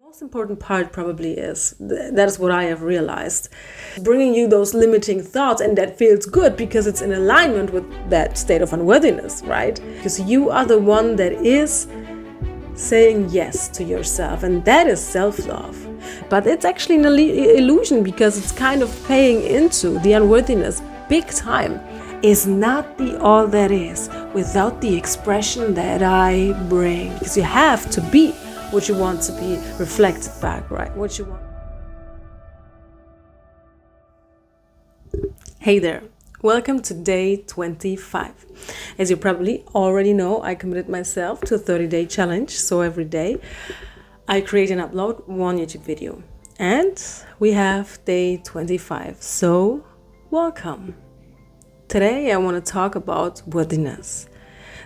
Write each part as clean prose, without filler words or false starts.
Most important part probably is, that is what I have realized, bringing you those limiting thoughts, and that feels good because it's in alignment with that state of unworthiness, right? Because you are the one that is saying yes to yourself, and that is self-love. But it's actually an illusion, because it's kind of paying into the unworthiness big time. Is not the all that is without the expression that I bring, because you have to be what you want to be reflected back, right? What you want. Hey there, welcome to day 25. As you probably already know, I committed myself to a 30-day challenge. So every day I create and upload one YouTube video, and we have day 25. So welcome. Today I want to talk about worthiness.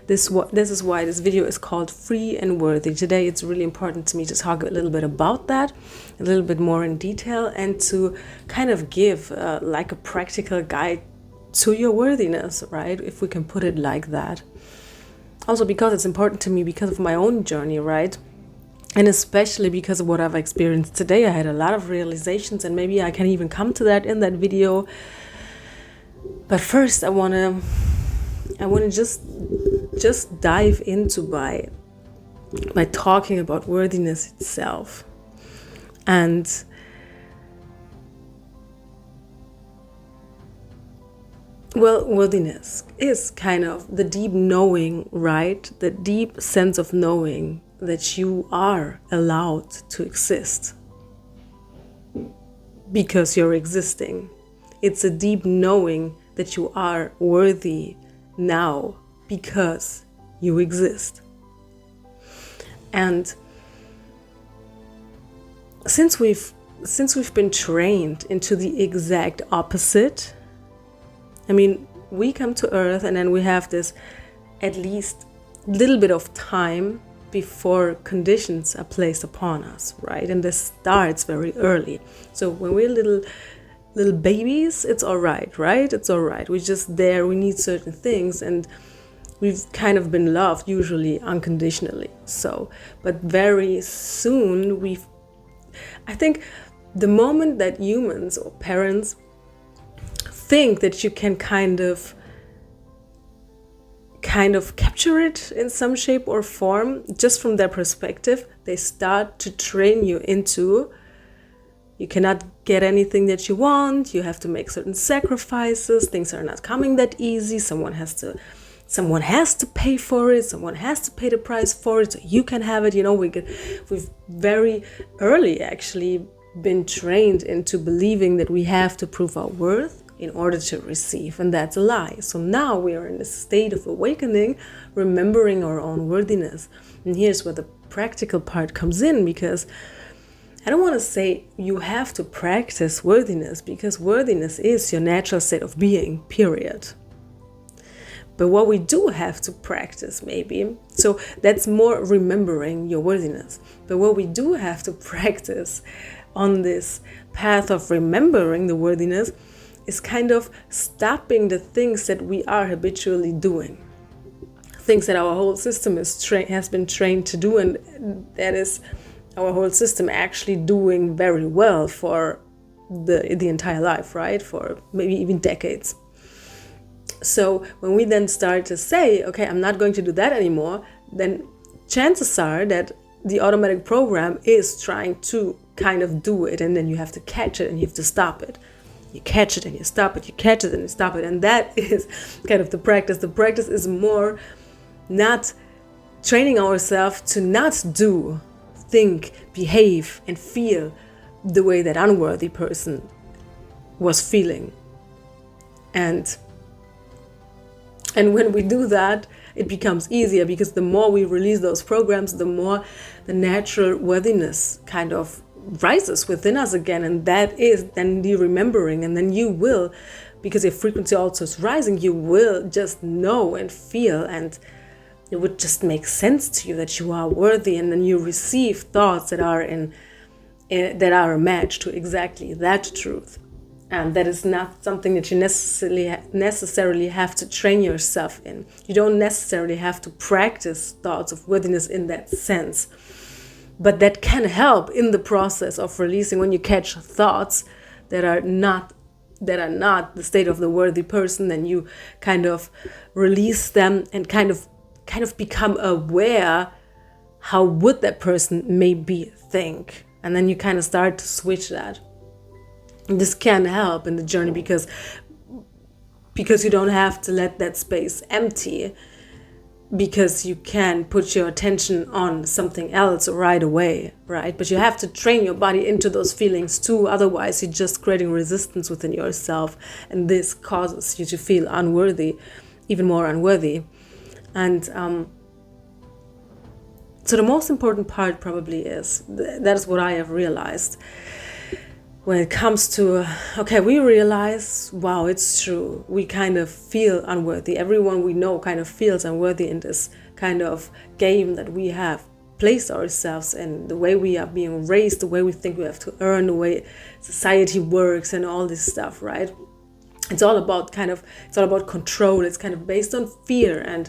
This is why this video is called Free and Worthy. Today it's really important to me to talk a little bit about that, a little bit more in detail, and to kind of give like a practical guide to your worthiness, right? If we can put it like that. Also because it's important to me because of my own journey, right? And especially because of what I've experienced today. I had a lot of realizations, and maybe I can even come to that in that video. But first I want to just dive into by talking about worthiness itself. And well, worthiness is kind of the deep knowing, right? The deep sense of knowing that you are allowed to exist because you're existing. It's a deep knowing that you are worthy now because you exist. And since we've been trained into the exact opposite, I mean, we come to Earth and then we have this at least little bit of time before conditions are placed upon us, right? And this starts very early. So when we're little babies, it's all right? It's all right. We're just there. We need certain things, and we've kind of been loved, usually unconditionally. So, but very soon I think the moment that humans or parents think that you can kind of capture it in some shape or form, just from their perspective, they start to train you into, you cannot get anything that you want, you have to make certain sacrifices, things are not coming that easy, someone has to pay for it, someone has to pay the price for it so you can have it. We've very early actually been trained into believing that we have to prove our worth in order to receive, and that's a lie. So now we are in a state of awakening, remembering our own worthiness. And here's where the practical part comes in, because I don't want to say you have to practice worthiness, because worthiness is your natural state of being, period. But what we do have to practice, maybe, so that's more remembering your worthiness. But what we do have to practice on this path of remembering the worthiness is kind of stopping the things that we are habitually doing. Things that our whole system has been trained to do, and that is our whole system actually doing very well for the entire life, right? For maybe even decades. So when we then start to say, okay, I'm not going to do that anymore, then chances are that the automatic program is trying to kind of do it, and then you have to catch it and you have to stop it. You catch it and you stop it, you catch it and you stop it. And that is kind of the practice. The practice is more not training ourselves to not do, think, behave, and feel the way that unworthy person was feeling. And when we do that, it becomes easier, because the more we release those programs, the more the natural worthiness kind of rises within us again. And that is then the remembering. And then you will, because your frequency also is rising, you will just know and feel, and it would just make sense to you that you are worthy. And then you receive thoughts that are that are a match to exactly that truth. And that is not something that you necessarily have to train yourself in. You don't necessarily have to practice thoughts of worthiness in that sense. But that can help in the process of releasing when you catch thoughts that are not the state of the worthy person, then you kind of release them and kind of become aware how would that person maybe think, and then you kind of start to switch that. And this can help in the journey because you don't have to let that space empty, because you can put your attention on something else right away, right? But you have to train your body into those feelings too. Otherwise, you're just creating resistance within yourself. And this causes you to feel unworthy, even more unworthy. And so the most important part probably is, that is what I have realized. When it comes to, okay, we realize, wow, it's true. We kind of feel unworthy. Everyone we know kind of feels unworthy in this kind of game that we have placed ourselves in, the way we are being raised, the way we think we have to earn, the way society works and all this stuff, right? It's all about control. It's kind of based on fear. And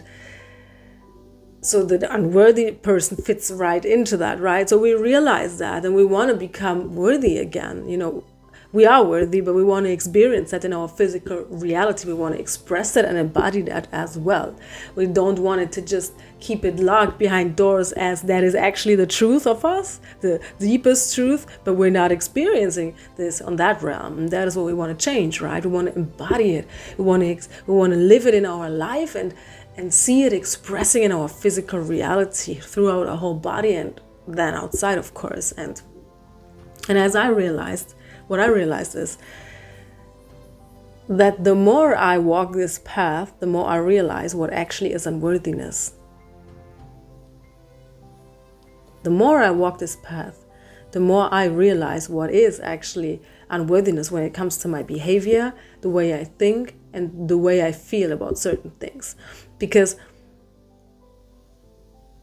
so the unworthy person fits right into that, right? So we realize that and we want to become worthy again. We are worthy, but we want to experience that in our physical reality. We want to express that and embody that as well. We don't want it to just keep it locked behind doors as that is actually the truth of us, the deepest truth, but we're not experiencing this on that realm. And that is what we want to change, right? We want to embody it. We want to live it in our life and see it expressing in our physical reality throughout our whole body and then outside, of course. And as what I realized is that the more I walk this path, the more I realize what actually is unworthiness. The more I walk this path, the more I realize what is actually unworthiness when it comes to my behavior, the way I think, and the way I feel about certain things. Because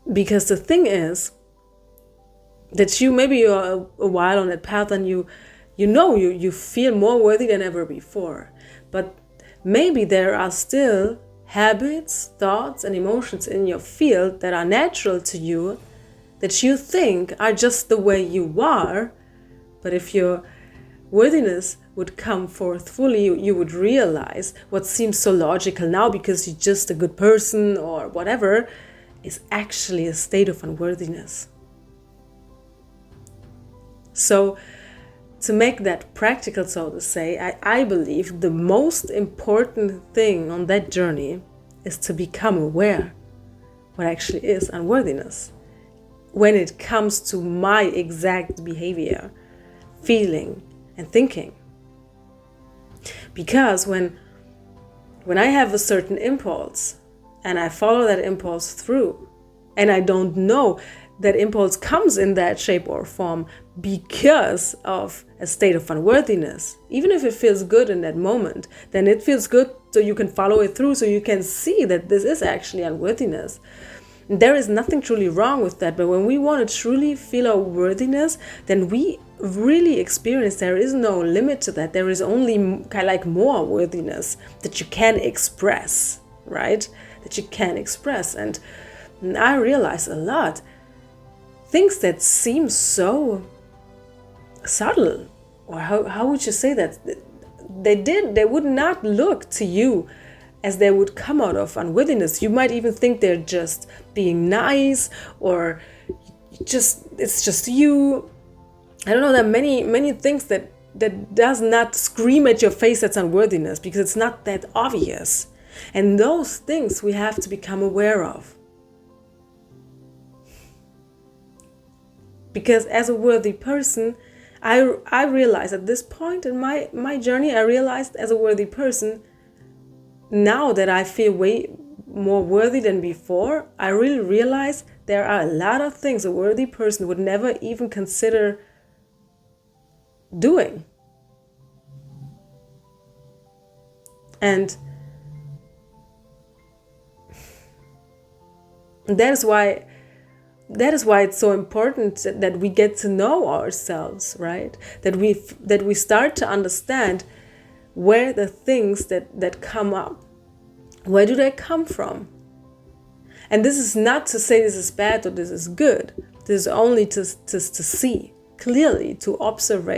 the thing is that you're a while on that path and you feel more worthy than ever before. But maybe there are still habits, thoughts, and emotions in your field that are natural to you, that you think are just the way you are. But if your worthiness would come forth fully, you would realize what seems so logical now because you're just a good person or whatever is actually a state of unworthiness. So to make that practical, so to say, I believe the most important thing on that journey is to become aware what actually is unworthiness when it comes to my exact behavior, feeling, and thinking. Because when I have a certain impulse and I follow that impulse through, and I don't know that impulse comes in that shape or form because of a state of unworthiness, even if it feels good in that moment, then it feels good so you can follow it through, so you can see that this is actually unworthiness. There is nothing truly wrong with that, but when we want to truly feel our worthiness, then we really experience there is no limit to that. There is only kind of like more worthiness that you can express, right? That you can express. And I realized a lot things that seem so subtle, or how would you say that? They would not look to you as they would come out of unworthiness. You might even think they're just being nice, or it's just you. I don't know, there are many things that does not scream at your face that's unworthiness, because it's not that obvious. And those things we have to become aware of. Because as a worthy person, I realized at this point in my journey, I realized as a worthy person, now that I feel way more worthy than before, I really realize there are a lot of things a worthy person would never even consider doing. And that is why it's so important that we get to know ourselves, right? That we start to understand where the things that come up, where do they come from? And this is not to say this is bad or this is good, This is only to see clearly, to observe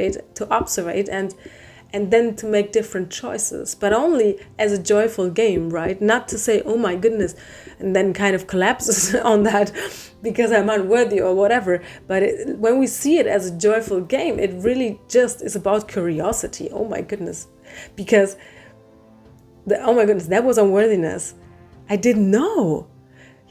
and then to make different choices, but only as a joyful game, right? Not to say, oh my goodness, and then kind of collapses on that because I'm unworthy or whatever. But when we see it as a joyful game, it really just is about curiosity. Oh my goodness, because oh my goodness, that was unworthiness. I didn't know.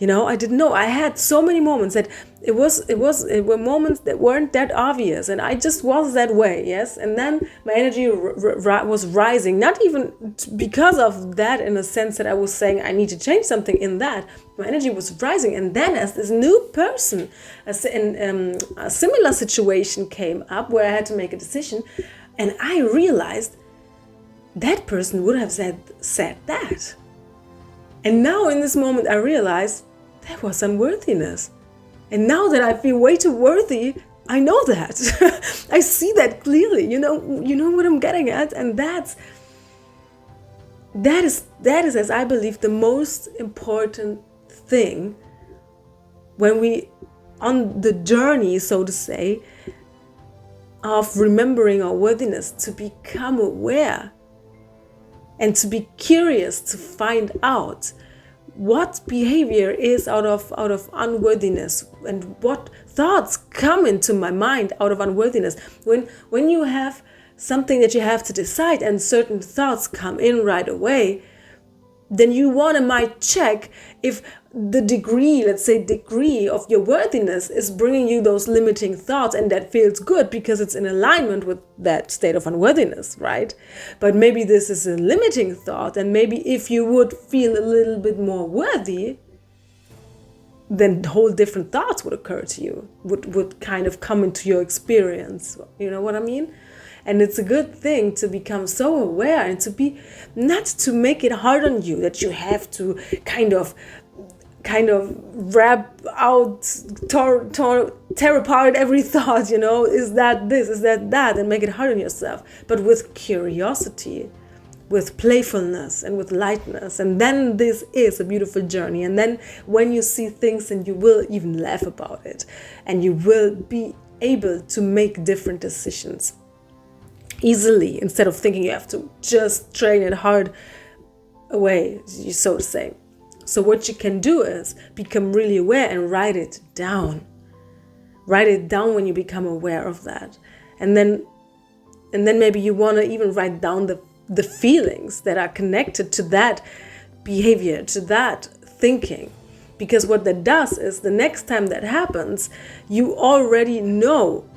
I didn't know. I had so many moments that it were moments that weren't that obvious, and I just was that way, yes. And then my energy was rising, not even because of that, in a sense that I was saying I need to change something in that. My energy was rising, and then as this new person, a similar situation came up where I had to make a decision, and I realized that person would have said that. And now in this moment, I realized that was unworthiness. And now that I feel way too worthy, I know that. I see that clearly. You know what I'm getting at? And that is, as I believe, the most important thing when we, on the journey, so to say, of remembering our worthiness, to become aware and to be curious to find out what behavior is out of unworthiness and what thoughts come into my mind out of unworthiness. When you have something that you have to decide and certain thoughts come in right away, then you might check if the degree of your worthiness is bringing you those limiting thoughts, and that feels good because it's in alignment with that state of unworthiness, right? But maybe this is a limiting thought, and maybe if you would feel a little bit more worthy, then whole different thoughts would occur to you, would kind of come into your experience. You know what I mean? And it's a good thing to become so aware and to be, not to make it hard on you that you have to kind of wrap out, tear apart every thought, is that this, is that, and make it hard on yourself. But with curiosity, with playfulness, and with lightness. And then this is a beautiful journey. And then when you see things, and you will even laugh about it, and you will be able to make different decisions easily, instead of thinking you have to just train it hard away, so to say. So what you can do is become really aware and write it down. Write it down when you become aware of that. And then maybe you want to even write down the feelings that are connected to that behavior, to that thinking. Because what that does is, the next time that happens, you already know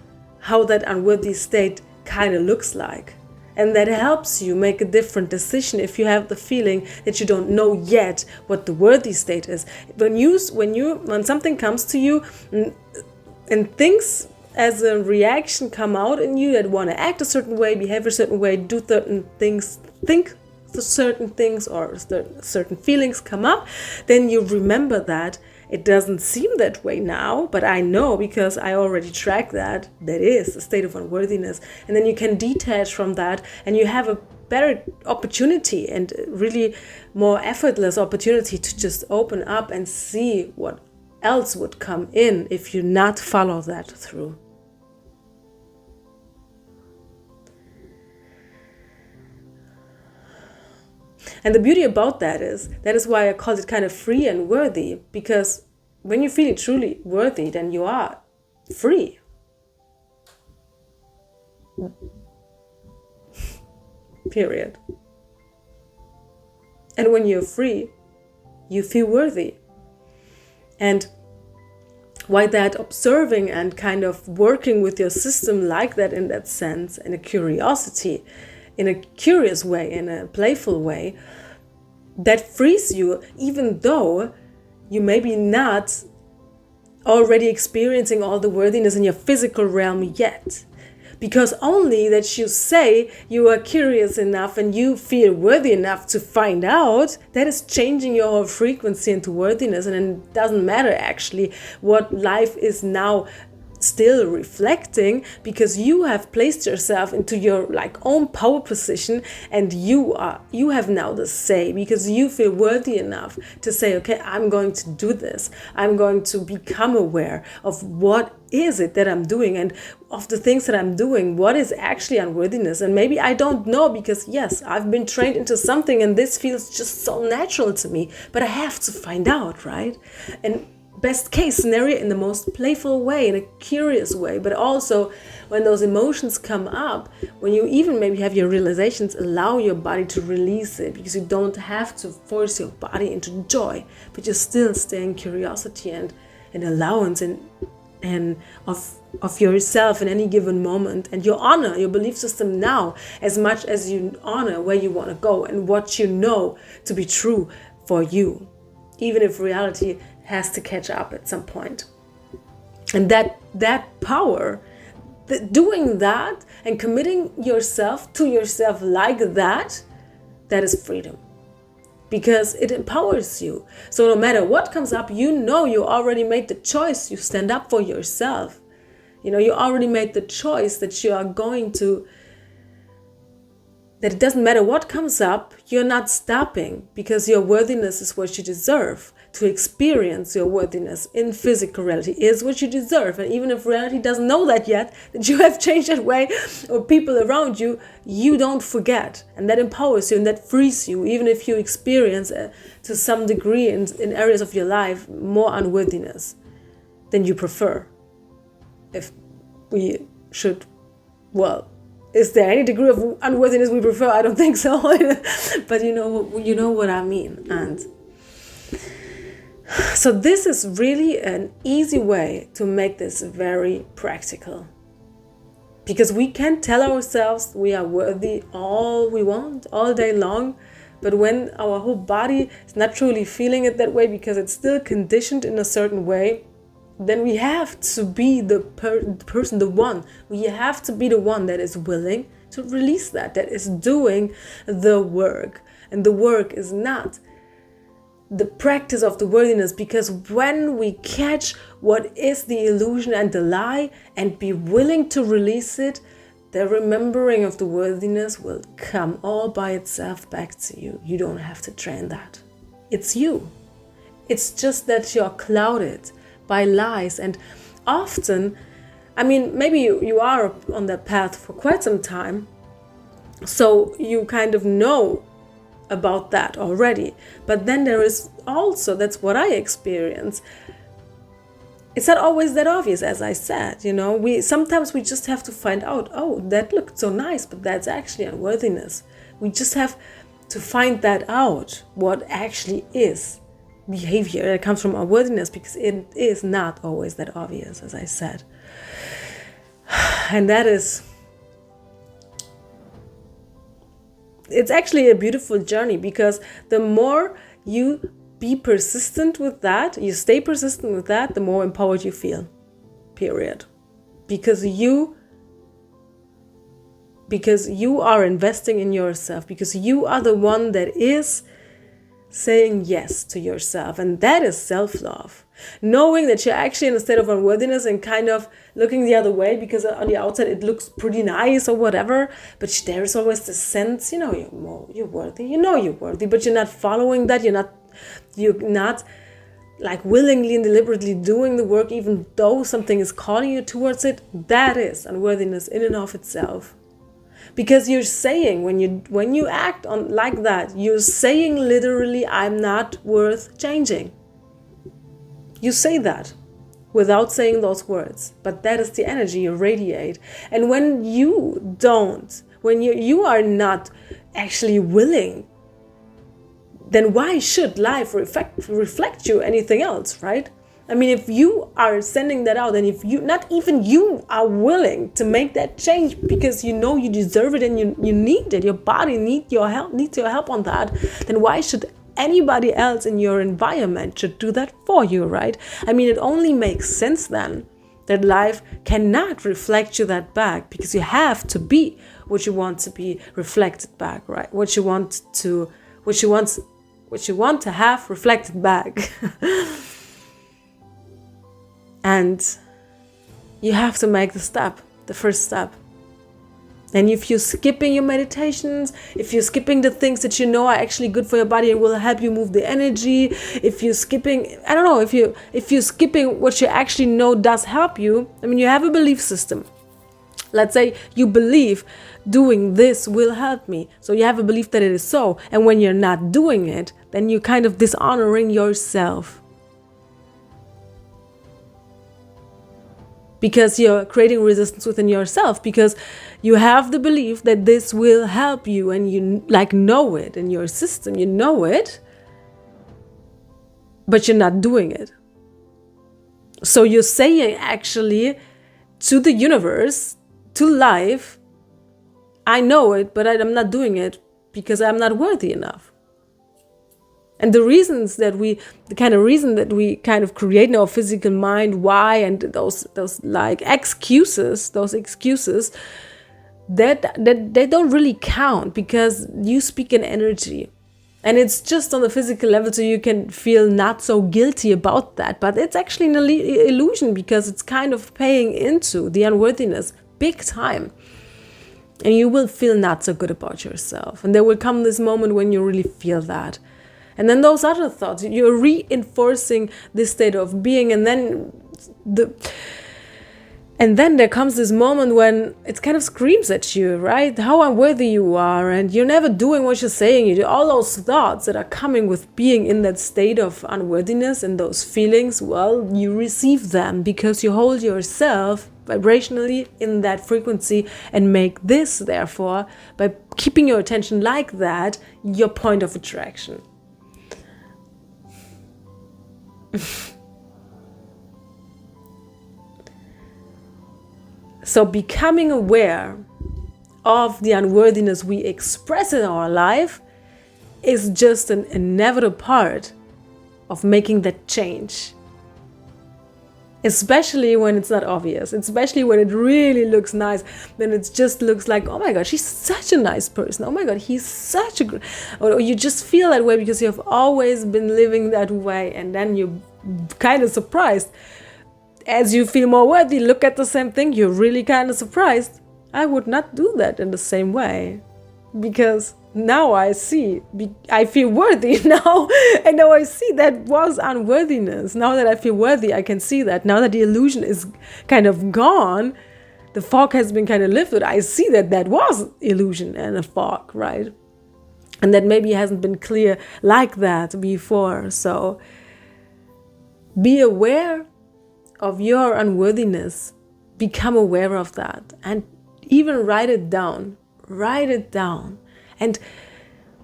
how that unworthy state kind of looks like, and that helps you make a different decision if you have the feeling that you don't know yet what the worthy state is. When something comes to you and things as a reaction come out in you that want to act a certain way, behave a certain way, do certain things, think certain things, or certain feelings come up, then you remember that it doesn't seem that way now, but I know because I already track that is a state of unworthiness. And then you can detach from that, and you have a better opportunity and really more effortless opportunity to just open up and see what else would come in if you not follow that through. And the beauty about that is why I called it kind of free and worthy, because when you feel truly worthy, then you are free. Period. And when you're free, you feel worthy. And why that observing and kind of working with your system like that, in that sense, in a curiosity, in a curious way, in a playful way, that frees you, even though you may be not already experiencing all the worthiness in your physical realm yet. Because only that you say you are curious enough and you feel worthy enough to find out, that is changing your whole frequency into worthiness. And it doesn't matter actually what life is now still reflecting, because you have placed yourself into your own power position, and you have now the say, because you feel worthy enough to say, okay, I'm going to do this. I'm going to become aware of what is it that I'm doing, and of the things that I'm doing, what is actually unworthiness. And maybe I don't know, because yes, I've been trained into something and this feels just so natural to me, but I have to find out, right? And best case scenario, in the most playful way, in a curious way, but also when those emotions come up, when you even maybe have your realizations, allow your body to release it, because you don't have to force your body into joy, but you still stay in curiosity and allowance and of yourself in any given moment, and you honor your belief system now as much as you honor where you want to go and what you know to be true for you, even if reality has to catch up at some point. And that power, doing that and committing yourself to yourself like that is freedom, because it empowers you. So no matter what comes up, you already made the choice. You stand up for yourself. You already made the choice that you are going to, that it doesn't matter what comes up, you're not stopping, because your worthiness is what you deserve. To experience your worthiness in physical reality is what you deserve. And even if reality doesn't know that yet, that you have changed that way, or people around you, you don't forget. And that empowers you and that frees you, even if you experience to some degree in areas of your life more unworthiness than you prefer. If we should, is there any degree of unworthiness we prefer? I don't think so. But you know what I mean. And so this is really an easy way to make this very practical, because we can tell ourselves we are worthy all we want all day long, but when our whole body is not truly feeling it that way, because it's still conditioned in a certain way, then we have to be the person, the one. We have to be the one that is willing to release that is doing the work. And the work is not the practice of the worthiness, because when we catch what is the illusion and the lie and be willing to release it, the remembering of the worthiness will come all by itself back to you. You don't have to train that. It's you. It's just that you're clouded by lies. And often, maybe you are on that path for quite some time, so you kind of know about that already. But then there is also, that's what I experience, it's not always that obvious, as I said. Sometimes we just have to find out, oh, that looked so nice, but that's actually unworthiness. We just have to find that out, what actually is behavior that comes from our worthiness, because it is not always that obvious, as I said. And that is, it's actually a beautiful journey, because the more you be persistent with that, you stay persistent with that, the more empowered you feel, period. Because you are investing in yourself, because you are the one that is saying yes to yourself, and that is self-love. Knowing that you're actually in a state of unworthiness and kind of looking the other way, because on the outside it looks pretty nice or whatever, but there is always the sense, you're worthy, you're worthy, but you're not following that. You're not willingly and deliberately doing the work, even though something is calling you towards it. That is unworthiness in and of itself. Because you're saying, when you act on like that, you're saying literally, I'm not worth changing. You say that without saying those words, but that is the energy you radiate. And when you don't, when you are not actually willing, then why should life reflect you anything else, right? If you are sending that out, and if not even you are willing to make that change, because you deserve it and you need it, your body needs your help on that, then why should anybody else in your environment should do that for you, right? It only makes sense then that life cannot reflect you that back, because you have to be what you want to be reflected back, right? What you want to have reflected back. And you have to make the first step. And if you're skipping your meditations, if you're skipping the things that you know are actually good for your body and will help you move the energy, if you're skipping, I don't know, if you're skipping what you actually know does help you, I mean, you have a belief system. Let's say you believe doing this will help me. So you have a belief that it is so. And when you're not doing it, then you're kind of dishonoring yourself. Because you're creating resistance within yourself, because you have the belief that this will help you and you know it in your system, you know it, but you're not doing it. So you're saying actually to the universe, to life, I know it, but I'm not doing it because I'm not worthy enough. And the kind of create in our physical mind, why, and those excuses, that they don't really count, because you speak in energy. And it's just on the physical level, so you can feel not so guilty about that. But it's actually an illusion, because it's kind of paying into the unworthiness big time. And you will feel not so good about yourself. And there will come this moment when you really feel that. And then those other thoughts, you're reinforcing this state of being, and then there comes this moment when it kind of screams at you, right? How unworthy you are, and you're never doing what you're saying. You do all those thoughts that are coming with being in that state of unworthiness and those feelings. Well, you receive them because you hold yourself vibrationally in that frequency, and make this, therefore, by keeping your attention like that, your point of attraction. So becoming aware of the unworthiness we express in our life is just an inevitable part of making that change. Especially when it's not obvious, especially when it really looks nice, then it just looks like, oh my God, she's such a nice person. Oh my God, he's such a good, or you just feel that way because you have always been living that way, and then you're kind of surprised. As you feel more worthy, look at the same thing, you're really kind of surprised. I would not do that in the same way, because now I see, I feel worthy now, and now I see that was unworthiness. Now that I feel worthy, I can see that. Now that the illusion is kind of gone, the fog has been kind of lifted, I see that that was illusion and a fog, right? And that maybe hasn't been clear like that before. So be aware of your unworthiness, become aware of that, and even write it down. And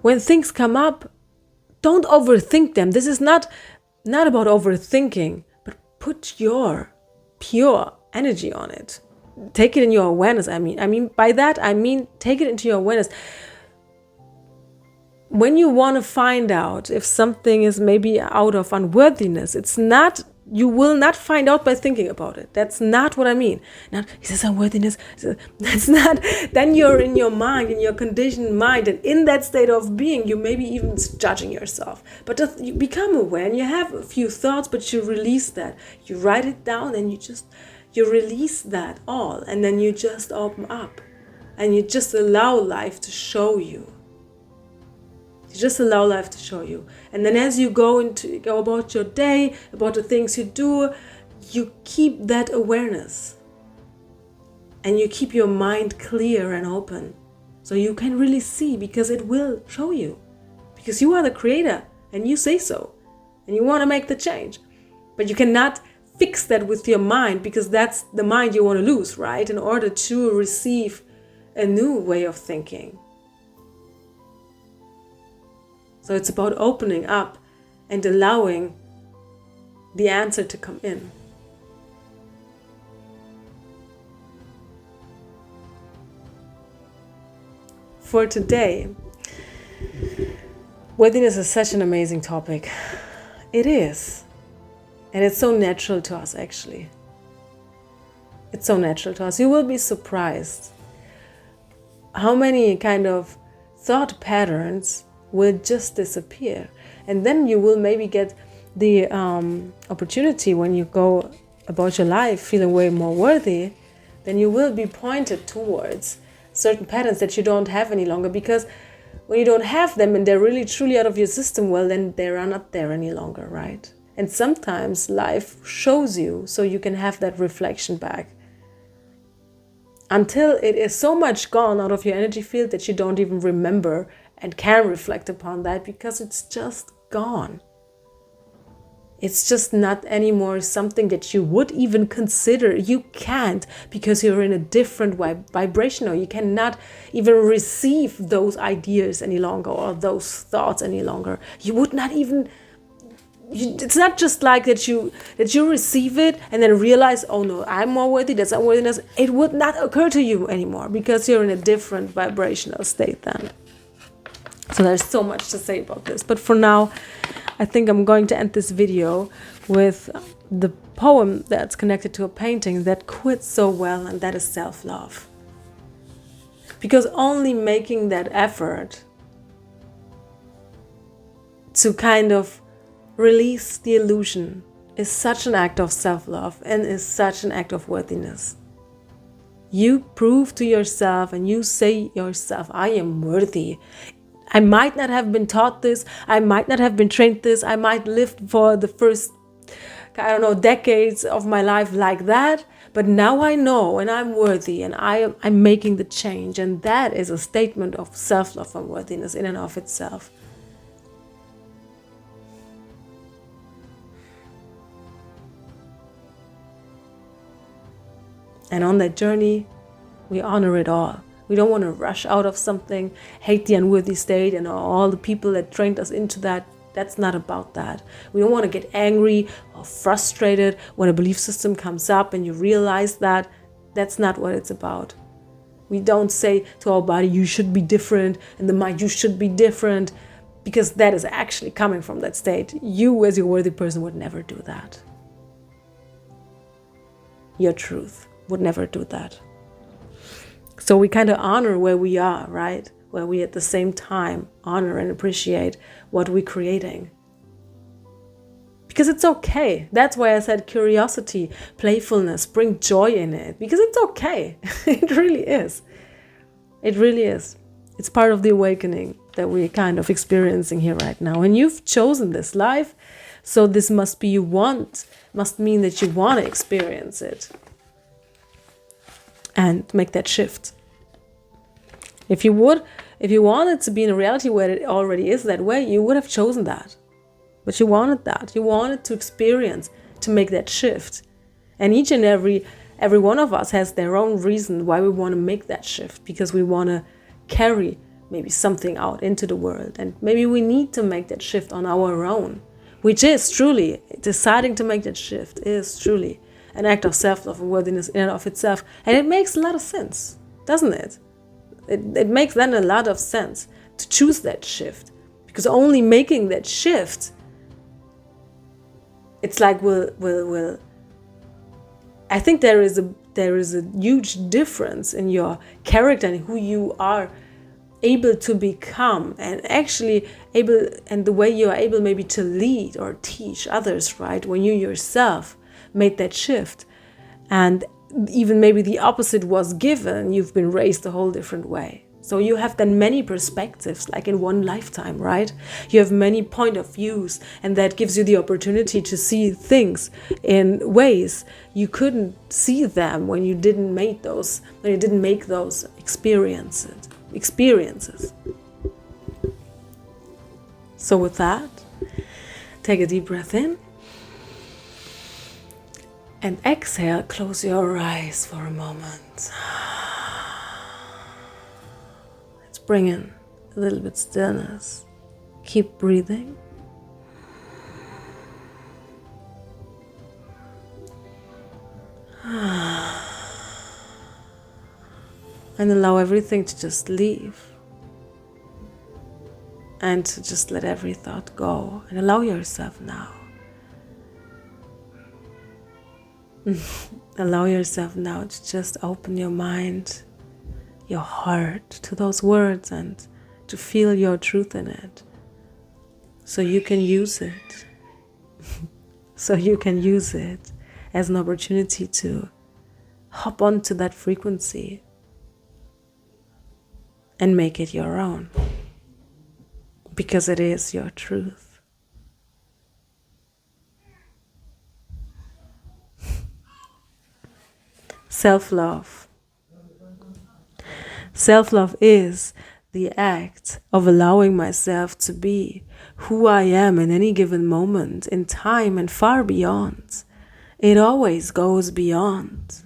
when things come up, don't overthink them. This is not about overthinking, but put your pure energy on it. Take it in your awareness. I mean, by that, take it into your awareness. When you want to find out if something is maybe out of unworthiness, you will not find out by thinking about it. That's not what I mean. Now, is this unworthiness? That's not. Then you're in your mind, in your conditioned mind, and in that state of being, you may be even judging yourself. But you become aware, and you have a few thoughts, but you release that. You write it down, and you release that all, and then you just open up, and you just allow life to show you. You just allow life to show you. And then as you go about your day, about the things you do, you keep that awareness. And you keep your mind clear and open. So you can really see, because it will show you. Because you are the creator, and you say so. And you want to make the change. But you cannot fix that with your mind, because that's the mind you want to lose, right? In order to receive a new way of thinking. So it's about opening up and allowing the answer to come in. For today, worthiness is such an amazing topic. It is. And it's so natural to us, actually. It's so natural to us. You will be surprised how many kind of thought patterns will just disappear. And then you will maybe get the opportunity when you go about your life feeling way more worthy, then you will be pointed towards certain patterns that you don't have any longer, because when you don't have them and they're really truly out of your system, well, then they are not there any longer, right? And sometimes life shows you so you can have that reflection back, until it is so much gone out of your energy field that you don't even remember and can reflect upon that, because it's just gone. It's just not anymore something that you would even consider. You can't, because you're in a different vibration, or you cannot even receive those ideas any longer, or those thoughts any longer. You would not even, it's not just like that you receive it and then realize, oh no, I'm more worthy, that's unworthiness. It would not occur to you anymore, because you're in a different vibrational state then. So there's so much to say about this. But for now, I think I'm going to end this video with the poem that's connected to a painting that quits so well, and that is self-love. Because only making that effort to kind of release the illusion is such an act of self-love, and is such an act of worthiness. You prove to yourself and you say yourself, I am worthy. I might not have been taught this, I might not have been trained this, I might live for the first, decades of my life like that, but now I know, and I'm worthy, and I'm making the change, and that is a statement of self-love and worthiness in and of itself. And on that journey, we honor it all. We don't want to rush out of something, hate the unworthy state and all the people that trained us into that. That's not about that. We don't want to get angry or frustrated when a belief system comes up and you realize that. That's not what it's about. We don't say to our body, you should be different, and the mind, you should be different, because that is actually coming from that state. You, as your worthy person, would never do that. Your truth would never do that. So we kind of honor where we are, right? Where we at the same time honor and appreciate what we're creating. Because it's okay. That's why I said curiosity, playfulness, bring joy in it. Because it's okay. It really is. It really is. It's part of the awakening that we're kind of experiencing here right now. And you've chosen this life, so this must mean that you want to experience it. And make that shift. If you wanted to be in a reality where it already is that way, you would have chosen that. But you wanted that. You wanted to experience, to make that shift. And each and every one of us has their own reason why we want to make that shift, because we want to carry maybe something out into the world. And maybe we need to make that shift on our own, which is truly, deciding to make that shift is truly an act of self-love and worthiness in and of itself. And it makes a lot of sense, doesn't it? It makes then a lot of sense to choose that shift, because only making that shift, it's like I think there is a huge difference in your character and who you are able to become, and actually able, and the way you are able maybe to lead or teach others, right? When you yourself made that shift, and even maybe the opposite was given, you've been raised a whole different way. So you have then many perspectives, like in one lifetime, right? You have many point of views, and that gives you the opportunity to see things in ways you couldn't see them when you didn't make those experiences. So with that, take a deep breath in. And exhale, close your eyes for a moment. Let's bring in a little bit stillness. Keep breathing. And allow everything to just leave. And to just let every thought go. And allow yourself now. Allow yourself now to just open your mind, your heart to those words, and to feel your truth in it, so you can use it. So you can use it as an opportunity to hop onto that frequency and make it your own, because it is your truth. Self-love. Self-love is the act of allowing myself to be who I am in any given moment in time and far beyond. It always goes beyond.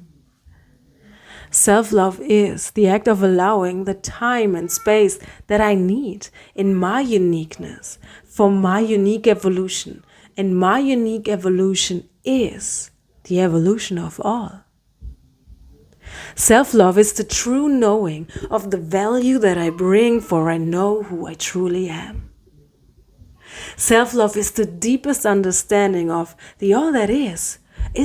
Self-love is the act of allowing the time and space that I need in my uniqueness for my unique evolution. And my unique evolution is the evolution of all. Self-love is the true knowing of the value that I bring, for I know who I truly am. Self-love is the deepest understanding of the all that is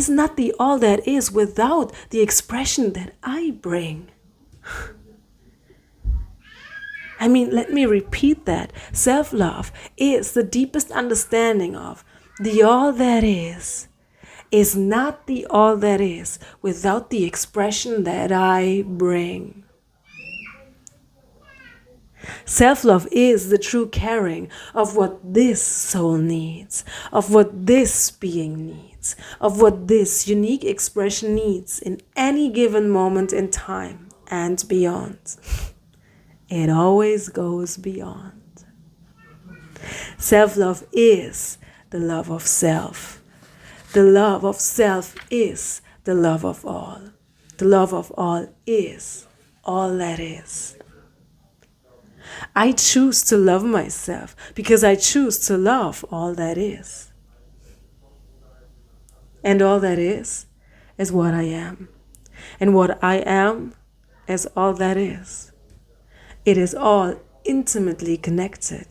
not the all that is without the expression that I bring. Let me repeat that. Self-love is the deepest understanding of the all that is not the all that is without the expression that I bring. Self-love is the true caring of what this soul needs, of what this being needs, of what this unique expression needs in any given moment in time and beyond. It always goes beyond. Self-love is the love of self. The love of self is the love of all. The love of all is all that is. I choose to love myself because I choose to love all that is. And all that is what I am. And what I am is all that is. It is all intimately connected.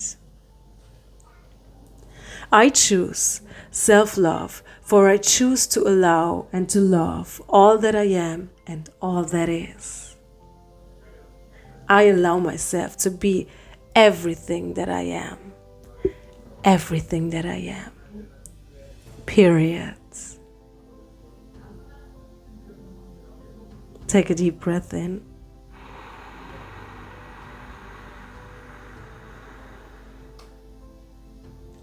I choose self-love, for I choose to allow and to love all that I am and all that is. I allow myself to be everything that I am. Everything that I am. Period. Take a deep breath in.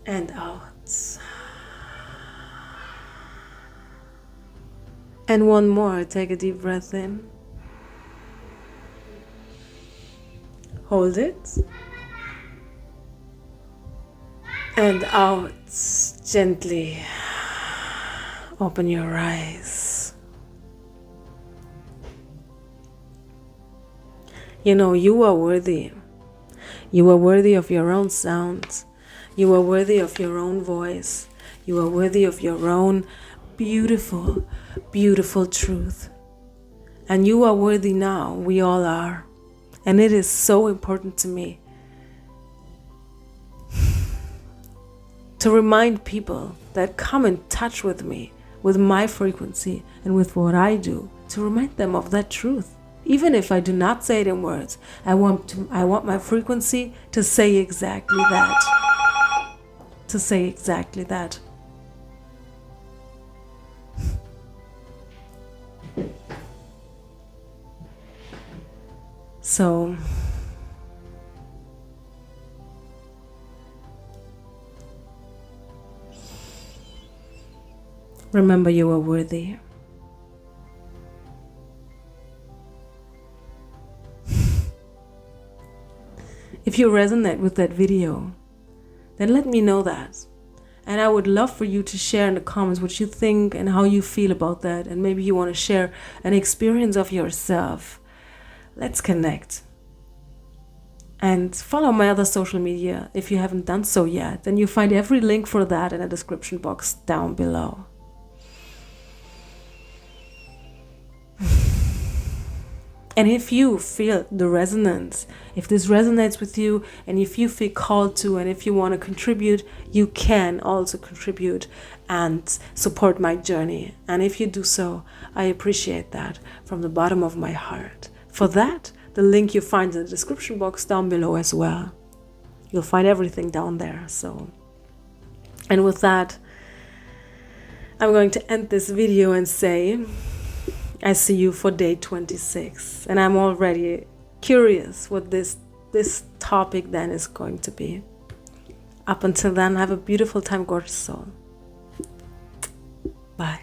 And out. And one more. Take a deep breath in. Hold it. And out. Gently. Open your eyes. You are worthy. You are worthy of your own sound. You are worthy of your own voice. You are worthy of your own beautiful, beautiful truth. And you are worthy now. We all are. And it is so important to me to remind people that come in touch with me, with my frequency and with what I do, to remind them of that truth. Even if I do not say it in words, I want my frequency to say exactly that. To say exactly that. So, remember you are worthy. If you resonate with that video, then let me know that. And I would love for you to share in the comments what you think and how you feel about that. And maybe you want to share an experience of yourself. Let's connect. And follow my other social media if you haven't done so yet. And you find every link for that in the description box down below. And if you feel the resonance, if this resonates with you, and if you feel called to, and if you want to contribute, you can also contribute and support my journey. And if you do so, I appreciate that from the bottom of my heart. For that, the link you find in the description box down below as well. You'll find everything down there. And with that, I'm going to end this video and say I see you for day 26, and I'm already curious what this topic then is going to be. Up until then, have a beautiful time, gorgeous soul. Bye.